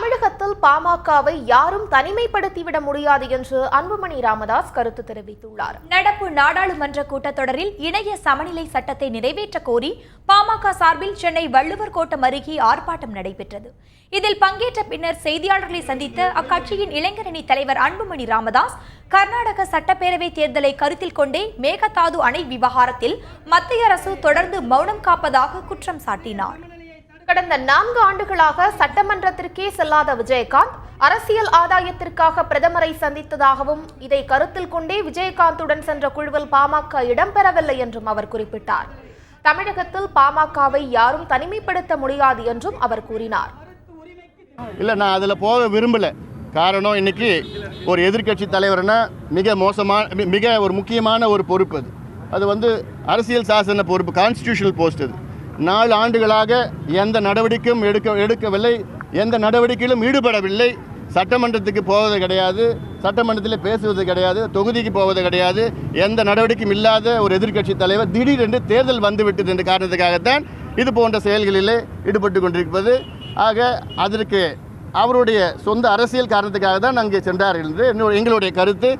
தமிழகத்தில் பாமகவை யாரும் தனிமைப்படுத்திவிட முடியாது என்று அன்புமணி ராமதாஸ் கருத்து தெரிவித்துள்ளார். நடப்பு நாடாளுமன்ற கூட்டத்தொடரில் இணைய சமநிலை சட்டத்தை நிறைவேற்ற கோரி பாமக சார்பில் சென்னை வள்ளுவர் கோட்டம் அருகே ஆர்ப்பாட்டம் நடைபெற்றது. இதில் பங்கேற்ற பின்னர் செய்தியாளர்களை சந்தித்த அக்கட்சியின் இளைஞரணி தலைவர் அன்புமணி ராமதாஸ், கர்நாடக சட்டப்பேரவை தேர்தலை கருத்தில் கொண்டே மேகதாது அணை விவகாரத்தில் மத்திய அரசு தொடர்ந்து மௌனம் காப்பதாக குற்றம் சாட்டினார். கடந்த 4 ஆண்டுகளாக சட்டமன்றத்திற்கே செல்லாத விஜயகாந்த் அரசியல் ஆதாயத்திற்காக பிரதமரை சந்தித்ததாகவும், இதை கருத்தில் கொண்டே விஜயகாந்துடன் சென்ற குழுவில் பாமக இடம்பெறவில்லை என்றும் அவர் குறிப்பிட்டார். தமிழகத்தில் பாமகவை யாரும் தனிமைப்படுத்த முடியாது என்றும் அவர் கூறினார். இல்லை, நான் அதில் போக விரும்பல. காரணம், இன்னைக்கு ஒரு எதிர்கட்சி தலைவர்னா மிக ஒரு முக்கியமான ஒரு பொறுப்பு. அது அரசியல் சாசன பொறுப்பு, கான்ஸ்டிடியூஷனல் போஸ்ட். அது 4 ஆண்டுகளாக எந்த நடவடிக்கையும் எடுக்கவில்லை, எந்த நடவடிக்கையிலும் ஈடுபடவில்லை. சட்டமன்றத்துக்கு போவது கிடையாது, சட்டமன்றத்தில் பேசுவது கிடையாது, தொகுதிக்கு போவது கிடையாது. எந்த நடவடிக்கையும் இல்லாத ஒரு எதிர்க்கட்சி தலைவர் திடீரென்று தேர்தல் வந்துவிட்டது என்ற காரணத்துக்காகத்தான் இது போன்ற செயல்களிலே ஈடுபட்டு கொண்டிருப்பது. ஆக அதற்கு அவருடைய சொந்த அரசியல் காரணத்துக்காக தான் அங்கே சென்றார் என்று எங்களுடைய கருத்து.